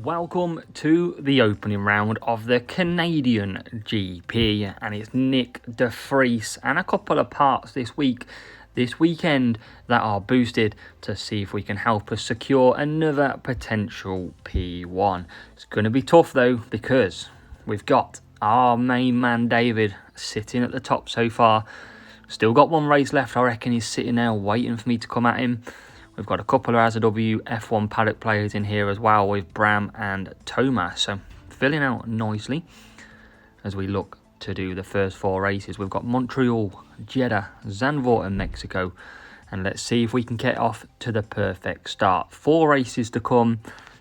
Welcome to the opening round of the Canadian GP, and it's Nick de Vries and a couple of parts this weekend that are boosted to see if we can help us secure another potential P1. It's going to be tough though, because we've got our main man David sitting at the top so far. Still got one race left. I reckon he's sitting there waiting for me to come at him. We've got a couple of AZW F1 paddock players in here as well, with Bram and Thomas. So filling out nicely as we look to do the first four races. We've got Montreal, Jeddah, Zandvoort and Mexico. And let's see if we can get off to the perfect start. 4 races to come.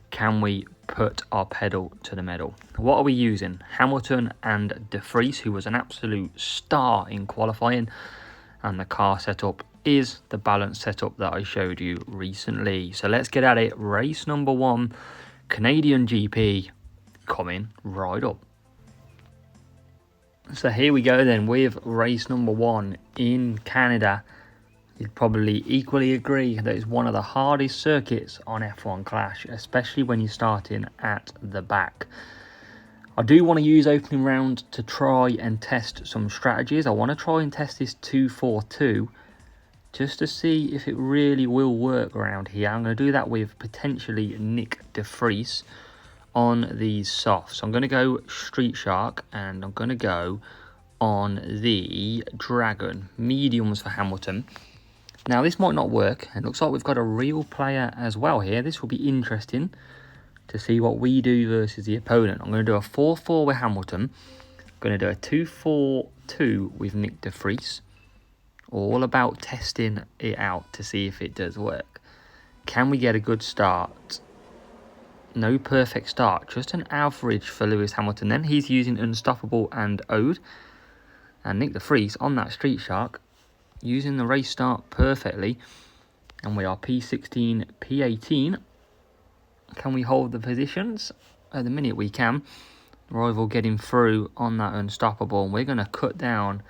Can we put our pedal to the metal? What are we using? Hamilton and de Vries, who was an absolute star in qualifying. And the car setup is the balance setup that I showed you recently. So let's get at it. Race number 1, Canadian GP, coming right up. So here we go then with race number 1 in Canada. You'd probably equally agree that it's one of the hardest circuits on F1 Clash, especially when you're starting at the back. I do want to use opening round to try and test some strategies. I want to try and test this 2-4-2 just to see if it really will work around here. I'm going to do that with potentially Nick de Vries on these softs. I'm going to go Street Shark and I'm going to go on the Dragon. Mediums for Hamilton. Now this might not work. It looks like we've got a real player as well here. This will be interesting to see what we do versus the opponent. I'm going to do a 4-4 with Hamilton. I'm going to do a 2-4-2 with Nick de Vries. All about testing it out to see if it does work. Can we get a good start? No perfect start, just an average for Lewis Hamilton. Then he's using Unstoppable and Ode. And Nick de Vries on that Street Shark, using the race start perfectly. And we are P16, P18. Can we hold the positions? At the minute we can. Rival getting through on that Unstoppable. And we're going to cut down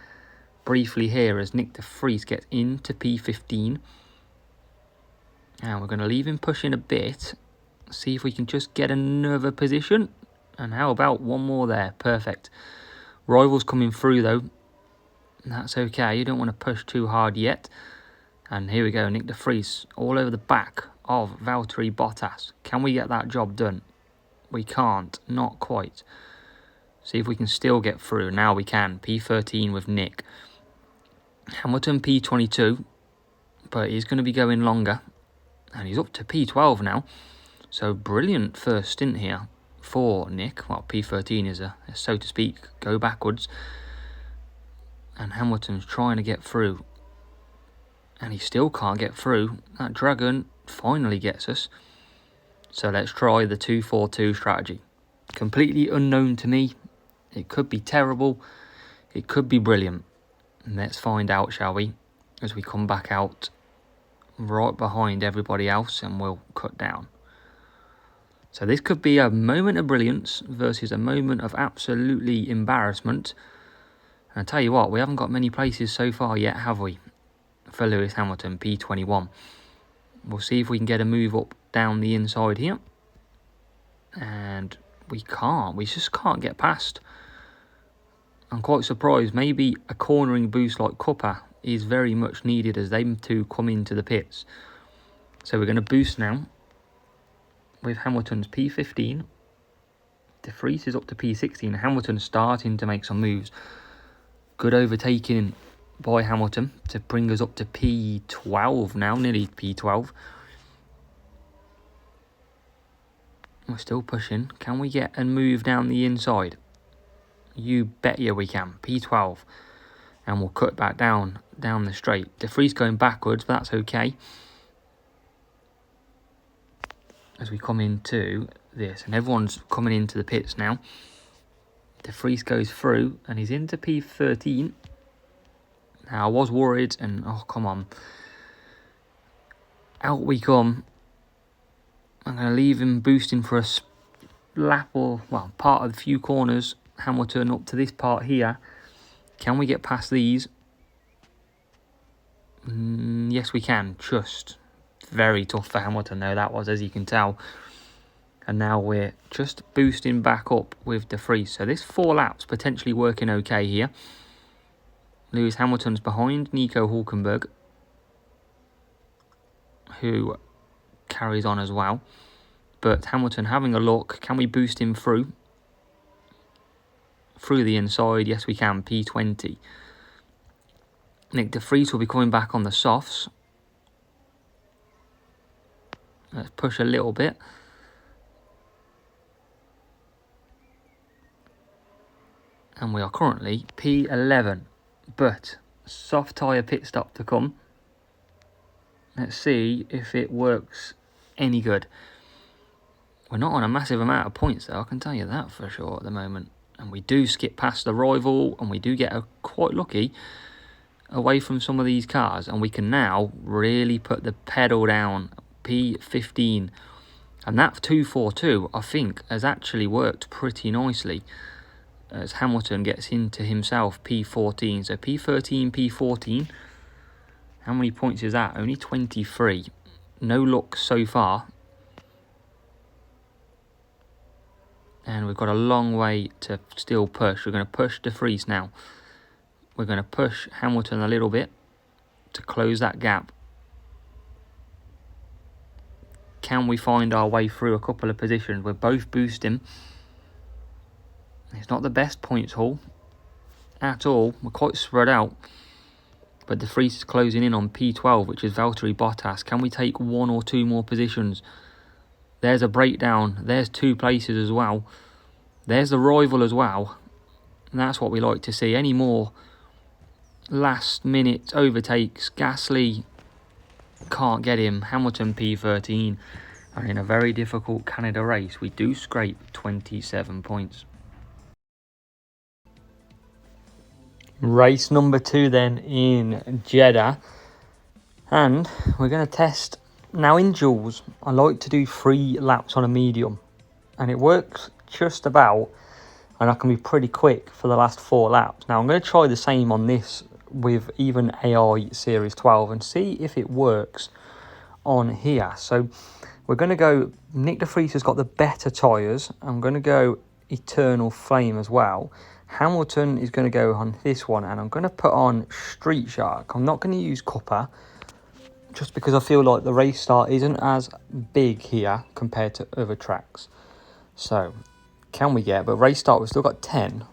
briefly here as Nick de Vries gets into P15. And we're going to leave him pushing a bit. See if we can just get another position. And how about one more there? Perfect. Rival's coming through though. That's okay. You don't want to push too hard yet. And here we go. Nick de Vries all over the back of Valtteri Bottas. Can we get that job done? We can't. Not quite. See if we can still get through. Now we can. P13 with Nick. Hamilton P22. But he's going to be going longer. And he's up to P12 now. So brilliant first stint here for Nick. Well, P13 is a so to speak, go backwards. And Hamilton's trying to get through. And he still can't get through. That Dragon finally gets us. So let's try the 2-4-2 strategy. Completely unknown to me. It could be terrible. It could be brilliant. And let's find out, shall we? As we come back out right behind everybody else and we'll cut down. So this could be a moment of brilliance versus a moment of absolutely embarrassment. And I tell you what, we haven't got many places so far yet, have we? For Lewis Hamilton, P21. We'll see if we can get a move up down the inside here. And we can't. We just can't get past. I'm quite surprised. Maybe a cornering boost like Cuppa is very much needed as them two come into the pits. So we're going to boost now with Hamilton's P15. De Vries is up to P16. Hamilton's starting to make some moves. Good overtaking by Hamilton to bring us up to P12 now, nearly P12. We're still pushing. Can we get and move down the inside? You bet you we can. P12. And we'll cut back down the straight. De Vries going backwards, but that's okay. As we come into this. And everyone's coming into the pits now. De Vries goes through and he's into P13. Now I was worried and oh come on. Out we come. I'm going to leave him boosting for a lap or well part of the few corners. Hamilton up to this part here. Can we get past these? Yes we can. Just very tough for Hamilton though that was, as you can tell. And now we're just boosting back up with De Vries. So this 4 laps potentially working okay here. Lewis Hamilton's behind Nico Hulkenberg, who carries on as well. But Hamilton having a look. Can we boost him through? Through the inside. Yes, we can. P20. Nick De Vries will be coming back on the softs. Let's push a little bit. And we are currently P11. But soft tyre pit stop to come. Let's see if it works any good. We're not on a massive amount of points though, I can tell you that for sure at the moment. And we do skip past the rival, and we do get quite lucky away from some of these cars. And we can now really put the pedal down. P15. And that 242, I think, has actually worked pretty nicely. As Hamilton gets into himself P14. So P13, P14. How many points is that? Only 23. No luck so far. And we've got a long way to still push. We're going to push De Vries now. We're going to push Hamilton a little bit to close that gap. Can we find our way through a couple of positions? We're both boosting. It's not the best points haul at all. We're quite spread out. But De Vries is closing in on P12, which is Valtteri Bottas. Can we take 1 or 2 more positions? There's a breakdown. There's 2 places as well. There's the rival as well. And that's what we like to see. Any more last minute overtakes? Gasly can't get him. Hamilton P13. And in a very difficult Canada race, we do scrape 27 points. Race number 2 then in Jeddah. And we're going to test. Now in duels, I like to do 3 laps on a medium. And it works just about. And I can be pretty quick for the last 4 laps. Now I'm going to try the same on this with even AI Series 12 and see if it works on here. So we're going to go. Nick De Vries has got the better tyres. I'm going to go Eternal Flame as well. Hamilton is going to go on this one, and I'm going to put on Street Shark. I'm not going to use Copper, just because I feel like the race start isn't as big here compared to other tracks. So, can we get, but race start, we've still got 10.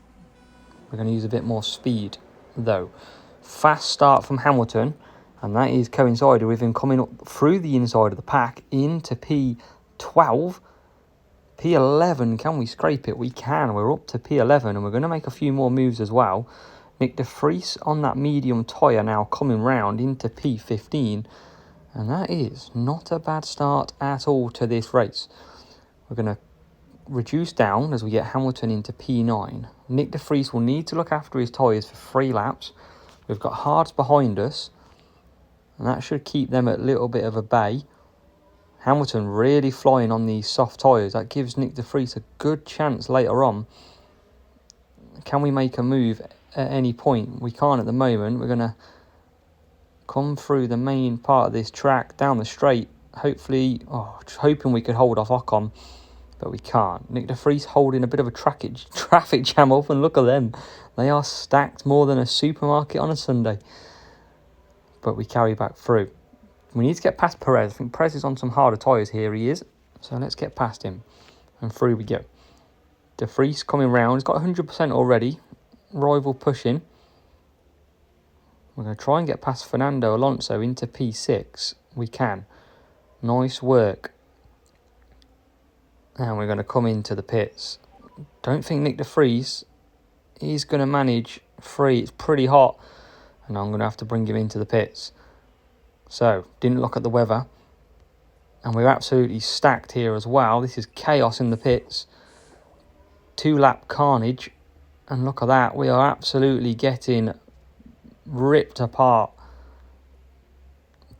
We're going to use a bit more speed, though. Fast start from Hamilton, and that is coincided with him coming up through the inside of the pack into P12. P11, can we scrape it? We can. We're up to P11, and we're going to make a few more moves as well. Nick De Vries on that medium tyre now coming round into P15, and that is not a bad start at all to this race. We're going to reduce down as we get Hamilton into P9. Nick De Vries will need to look after his tyres for 3 laps. We've got hards behind us, and that should keep them at a little bit of a bay. Hamilton really flying on these soft tyres. That gives Nick De Vries a good chance later on. Can we make a move at any point? We can't at the moment. We're going to come through the main part of this track, down the straight. Hopefully, just hoping we could hold off Ocon, but we can't. Nick De Vries holding a bit of a traffic jam up, and look at them. They are stacked more than a supermarket on a Sunday. But we carry back through. We need to get past Perez. I think Perez is on some harder tyres here. He is. So let's get past him. And through we go. De Vries coming round. He's got 100% already. Rival pushing. We're going to try and get past Fernando Alonso into P6. We can. Nice work. And we're going to come into the pits. Don't think Nick De Vries is going to manage 3. It's pretty hot. And I'm going to have to bring him into the pits. So, didn't look at the weather. And we're absolutely stacked here as well. This is chaos in the pits. 2-lap carnage. And look at that. We are absolutely getting ripped apart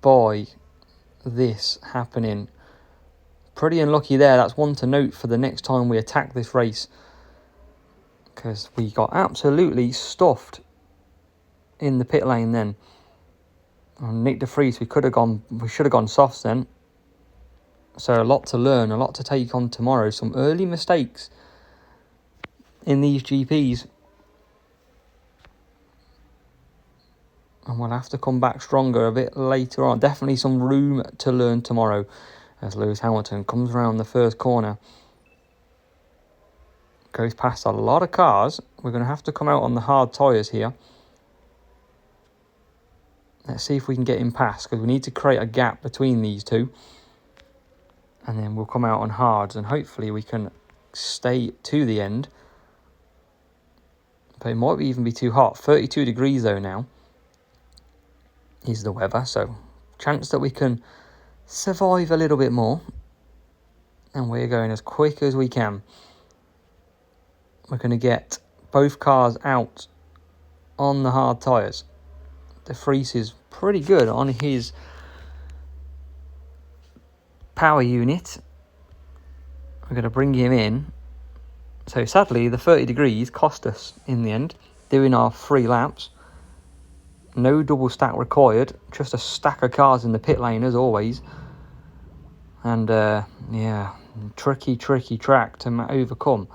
by this happening. Pretty unlucky there. That's one to note for the next time we attack this race. Because we got absolutely stuffed in the pit lane then. And Nick De Vries, we should have gone softs then. So a lot to learn, a lot to take on tomorrow. Some early mistakes in these GPs. And we'll have to come back stronger a bit later on. Definitely some room to learn tomorrow as Lewis Hamilton comes around the first corner. Goes past a lot of cars. We're going to have to come out on the hard tyres here. Let's see if we can get him past, because we need to create a gap between these two. And then we'll come out on hards, and hopefully we can stay to the end. But it might even be too hot. 32 degrees though now is the weather, so chance that we can survive a little bit more. And we're going as quick as we can. We're going to get both cars out on the hard tyres. De Vries is pretty good on his power unit. We're going to bring him in. So sadly, the 30 degrees cost us in the end, doing our 3 laps. No double stack required, just a stack of cars in the pit lane as always. And yeah, tricky track to overcome.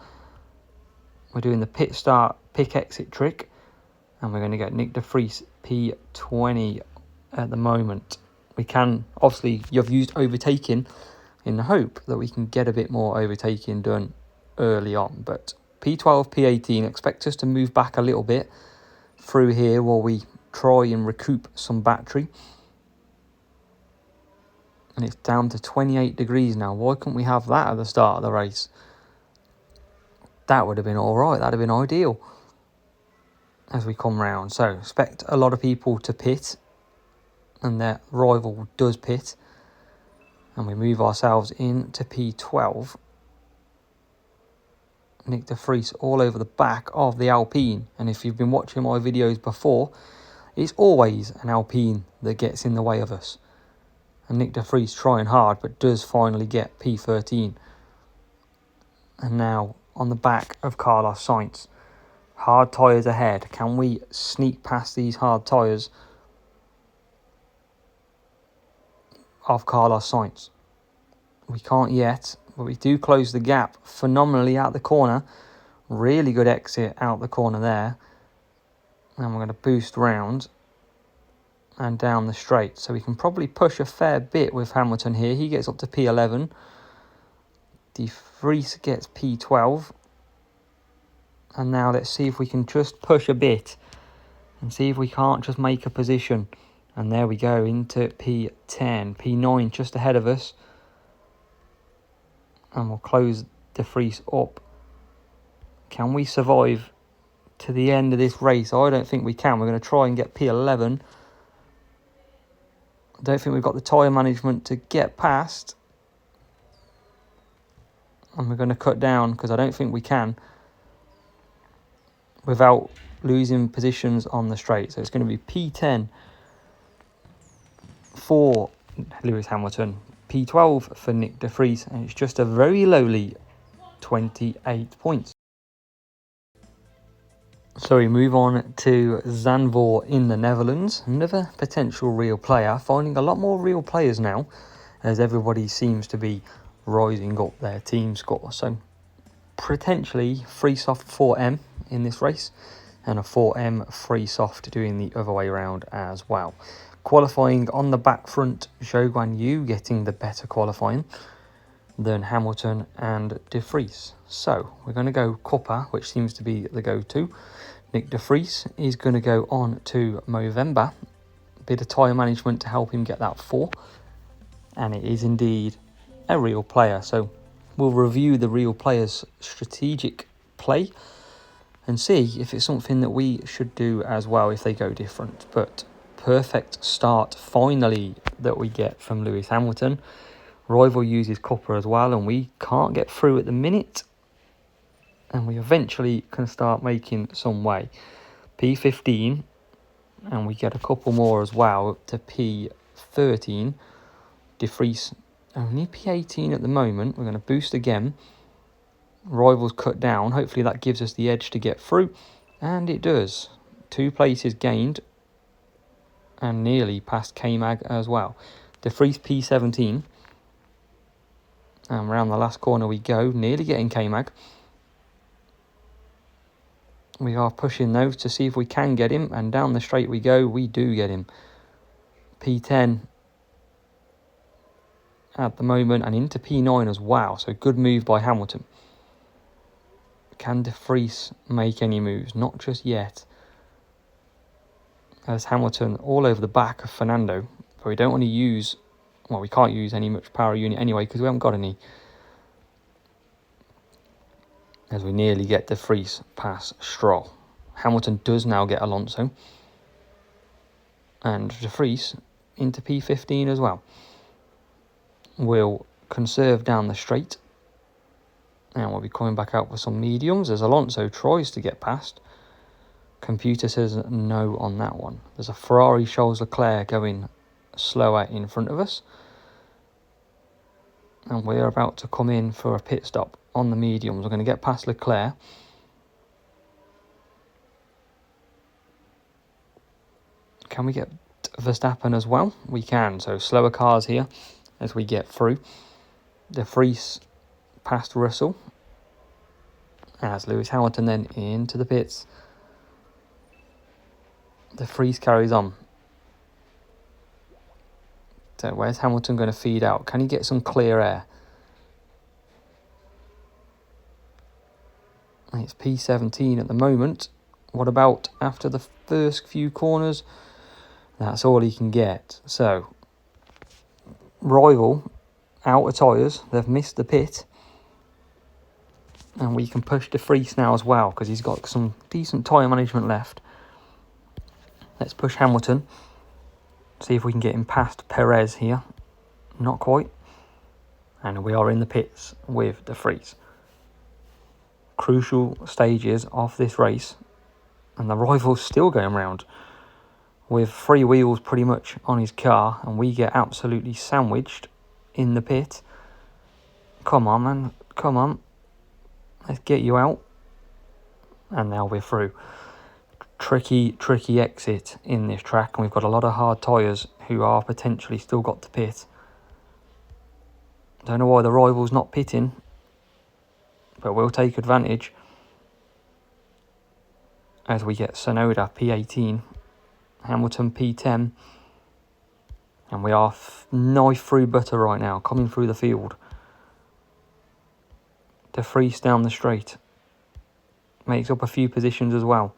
We're doing the pit start, pick exit trick, and we're going to get Nick De Vries P20 at the moment. We can, obviously, you've used overtaking in the hope that we can get a bit more overtaking done early on. But P12, P18, expect us to move back a little bit through here while we try and recoup some battery. And it's down to 28 degrees now. Why couldn't we have that at the start of the race? That would have been all right. That would have been ideal as we come round. So expect a lot of people to pit, and their rival does pit. And we move ourselves into P12. Nick De Vries all over the back of the Alpine. And if you've been watching my videos before, it's always an Alpine that gets in the way of us. And Nick De Vries trying hard, but does finally get P13. And now on the back of Carlos Sainz. Hard tyres ahead. Can we sneak past these hard tyres of Carlos Sainz? We can't yet, but we do close the gap phenomenally out the corner. Really good exit out the corner there. And we're going to boost round and down the straight. So we can probably push a fair bit with Hamilton here. He gets up to P11. De Vries gets P12. And now let's see if we can just push a bit and see if we can't just make a position. And there we go, into P10. P9 just ahead of us. And we'll close De Vries up. Can we survive to the end of this race? I don't think we can. We're going to try and get P11. I don't think we've got the tyre management to get past. And we're going to cut down because I don't think we can without losing positions on the straight. So it's going to be P10 for Lewis Hamilton, P12 for Nick De Vries, and it's just a very lowly 28 points. So we move on to Zandvoort in the Netherlands, another potential real player, finding a lot more real players now as everybody seems to be rising up their team score. So potentially free soft 4M in this race and a 4M free soft doing the other way around as well. Qualifying on the back front, Zhou Guan Yu getting the better qualifying than Hamilton and De Vries. So we're going to go Cuppa, which seems to be the go-to. Nick De Vries is going to go on to Movember. Bit of tyre management to help him get that 4. And it is indeed a real player. So we'll review the real player's strategic play and see if it's something that we should do as well if they go different. But perfect start finally that we get from Lewis Hamilton. Rival uses Cuppa as well, and we can't get through at the minute. And we eventually can start making some way. P15, and we get a couple more as well up to P13. De Vries only P18 at the moment. We're going to boost again. Rivals cut down. Hopefully that gives us the edge to get through. And it does. 2 places gained. And nearly past K-Mag as well. De Vries P17. And round the last corner we go, nearly getting K-Mag. We are pushing those to see if we can get him, and down the straight we go, we do get him. P10 at the moment, and into P9 as well, so good move by Hamilton. Can De Vries make any moves? Not just yet. There's Hamilton all over the back of Fernando, but we don't want to use, well, we can't use any much power unit anyway because we haven't got any. As we nearly get De Vries past Stroll. Hamilton does now get Alonso. And De Vries into P15 as well. We'll conserve down the straight. And we'll be coming back out with some mediums as Alonso tries to get past. Computer says no on that one. There's a Ferrari Charles Leclerc going slower in front of us. And we're about to come in for a pit stop on the mediums. We're going to get past Leclerc. Can we get Verstappen as well? We can. So slower cars here as we get through. De Vries past Russell. As Lewis Hamilton then into the pits. De Vries carries on. So where's Hamilton going to feed out? Can he get some clear air? It's P17 at the moment. What about after the first few corners? That's all he can get. So, rival out of tyres. They've missed the pit. And we can push De Vries now as well because he's got some decent tyre management left. Let's push Hamilton. See if we can get him past Perez here. Not quite. And we are in the pits with De Vries. Crucial stages of this race. And the rival's still going round. With 3 wheels pretty much on his car. And we get absolutely sandwiched in the pit. Come on, man. Come on. Let's get you out. And now we're through. Tricky exit in this track. And we've got a lot of hard tyres who are potentially still got to pit. Don't know why the rival's not pitting. But we'll take advantage. As we get Sonoda P18. Hamilton P10. And we are knife through butter right now. Coming through the field. De Vries down the straight. Makes up a few positions as well.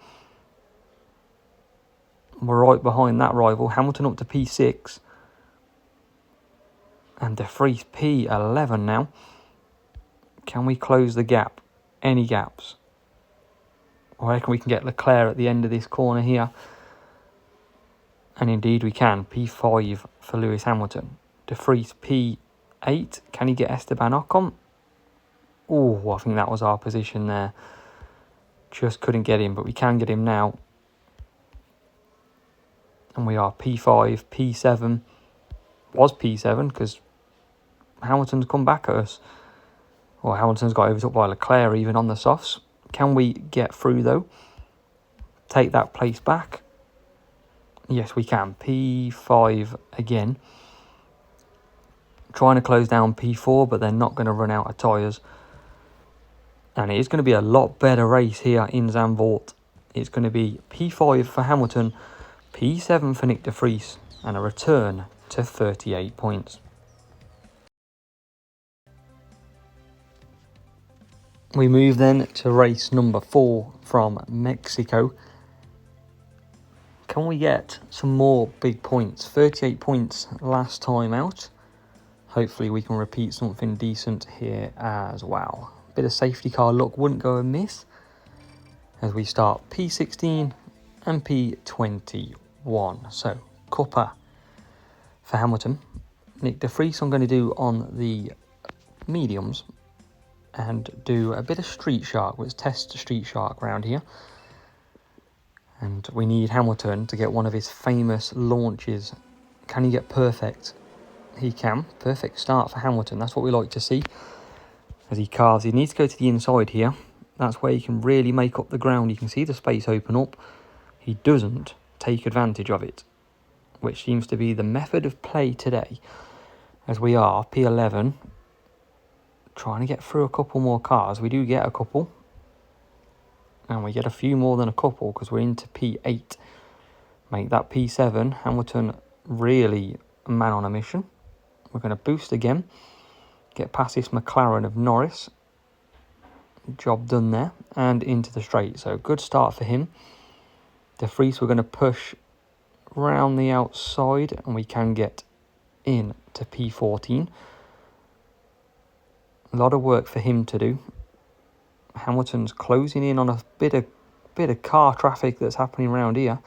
We're right behind that rival. Hamilton up to P6. And De Vries P11 now. Can we close the gap? Any gaps? I reckon we can get Leclerc at the end of this corner here. And indeed we can. P5 for Lewis Hamilton. De Vries P8. Can he get Esteban Ocon? Oh, I think that was our position there. Just couldn't get him, but we can get him now. And we are P5, P7. Was P7 because Hamilton's come back at us. Or Hamilton's got overtook by Leclerc even on the softs. Can we get through though? Take that place back. Yes, we can. P5 again. Trying to close down P4, but they're not going to run out of tyres. And it is going to be a lot better race here in Zandvoort. It's going to be P5 for Hamilton, P7 for Nick De Vries, and a return to 38 points. We move then to race number 4 from Mexico. Can we get some more big points? 38 points last time out. Hopefully we can repeat something decent here as well. Bit of safety car luck wouldn't go amiss. As we start P16 and P21. So, Cuppa for Hamilton. Nick De Vries I'm going to do on the mediums. And do a bit of Street Shark. Let's test Street Shark around here. And we need Hamilton to get one of his famous launches. Can he get perfect? He can. Perfect start for Hamilton. That's what we like to see. As he carves, he needs to go to the inside here. That's where he can really make up the ground. You can see the space open up. He doesn't take advantage of it, which seems to be the method of play today. As we are P11. Trying to get through a couple more cars. We do get a couple. And we get a few more than a couple because we're into P8. Make that P7. Hamilton really a man on a mission. We're going to boost again. Get past this McLaren of Norris. Job done there. And into the straight. So good start for him. De Vries we're going to push round the outside. And we can get in to P14. A lot of work for him to do. Hamilton's closing in on a bit of car traffic that's happening around here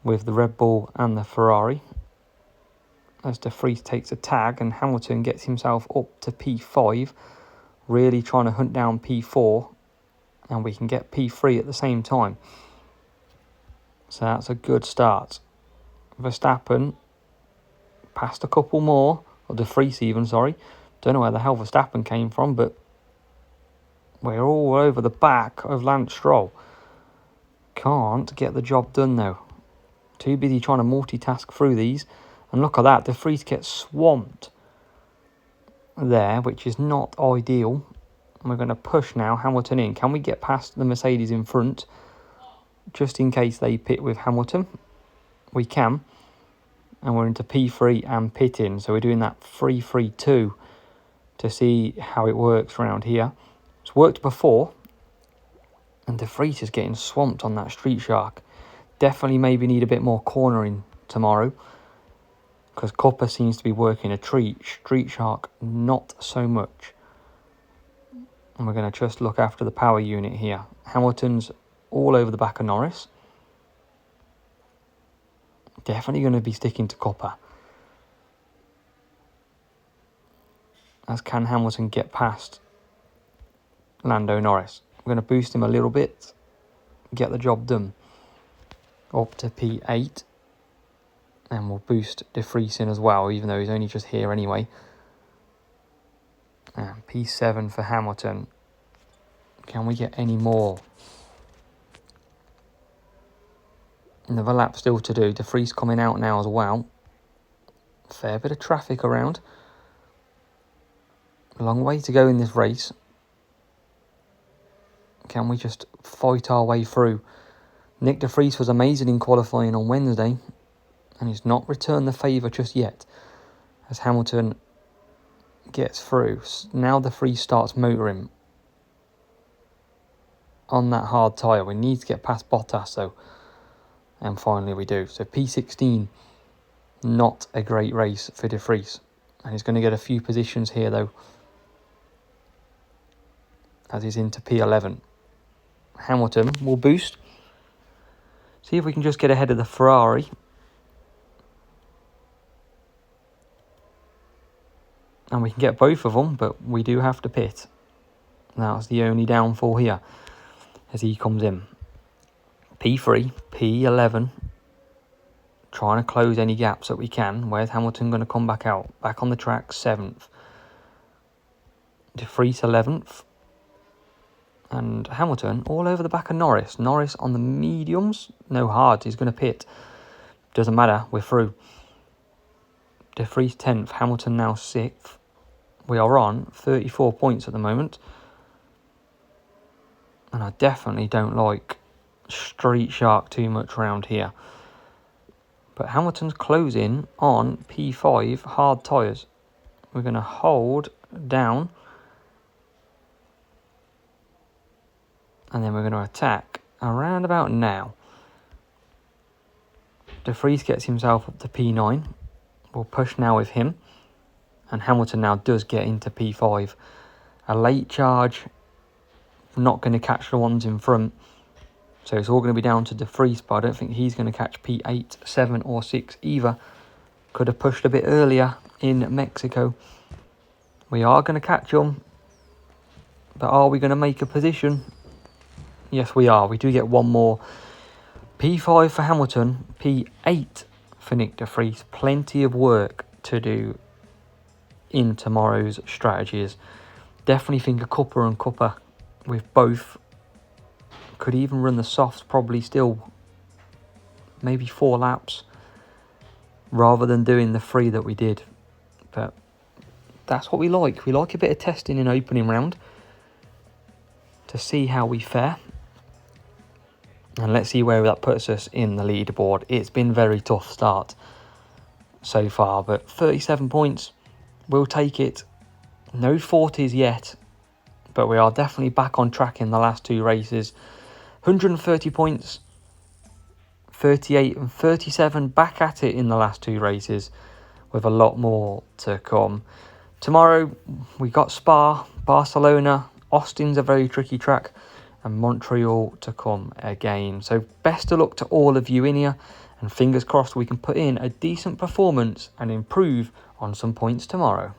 with the Red Bull and the Ferrari. As De Vries takes a tag and Hamilton gets himself up to P5, really trying to hunt down P4, and we can get P3 at the same time. So that's a good start. Verstappen passed a couple more, or De Vries even, sorry. Don't know where the hell Verstappen came from, but we're all over the back of Lance Stroll. Can't get the job done though. Too busy trying to multitask through these. And look at that, De Vries gets swamped there, which is not ideal. And we're going to push now Hamilton in. Can we get past the Mercedes in front? Just in case they pit with Hamilton. We can. And we're into P3 and pit in. So we're doing that 3-3-2 to see how it works around here. It's worked before, and De Vries is getting swamped on that Street Shark. Definitely maybe need a bit more cornering tomorrow, because Copper seems to be working a treat. Street Shark, not so much. And we're going to just look after the power unit here. Hamilton's all over the back of Norris. Definitely going to be sticking to Copper. As can Hamilton get past Lando Norris. We're going to boost him a little bit, get the job done. Up to P8, and we'll boost De Vries in as well, even though he's only just here anyway. And P7 for Hamilton. Can we get any more? Another lap still to do. De Vries coming out now as well. Fair bit of traffic around. A long way to go in this race. Can we just fight our way through? Nick De Vries was amazing in qualifying on Wednesday, and he's not returned the favour just yet as Hamilton gets through. Now De Vries starts motoring on that hard tyre. We need to get past Bottas though, and finally we do. So P16, not a great race for De Vries, and he's going to get a few positions here though as he's into P11. Hamilton will boost. See if we can just get ahead of the Ferrari. And we can get both of them, but we do have to pit. That's the only downfall here as he comes in. P3, P11. Trying to close any gaps that we can. Where's Hamilton going to come back out? Back on the track, 7th. De Vries 11th. And Hamilton all over the back of Norris. Norris on the mediums. No hard. He's going to pit. Doesn't matter. We're through. De Vries 10th. Hamilton now 6th. We are on 34 points at the moment. And I definitely don't like Street Shark too much around here. But Hamilton's closing on P5 hard tyres. We're going to hold down. And then we're going to attack around about now. De Vries gets himself up to P9. We'll push now with him. And Hamilton now does get into P5. A late charge. Not going to catch the ones in front. So it's all going to be down to De Vries, but I don't think he's going to catch P8, 7 or 6 either. Could have pushed a bit earlier in Mexico. We are going to catch them. But are we going to make a position? Yes, we are. We do get one more. P5 for Hamilton. P8 for Nick De Vries. Plenty of work to do in tomorrow's strategies. Definitely think a cuppa and cuppa with both. Could even run the softs probably still. Maybe 4 laps. Rather than doing the 3 that we did. But that's what we like. We like a bit of testing in opening round to see how we fare. And let's see where that puts us in the leaderboard. It's been very tough start so far, but 37 points, we'll take it. No 40s yet, but we are definitely back on track in the last 2 races. 130 points, 38 and 37, back at it in the last 2 races, with a lot more to come. Tomorrow we got Spa, Barcelona, Austin's a very tricky track, and Montreal to come again. So best of luck to all of you in here, and fingers crossed we can put in a decent performance and improve on some points tomorrow.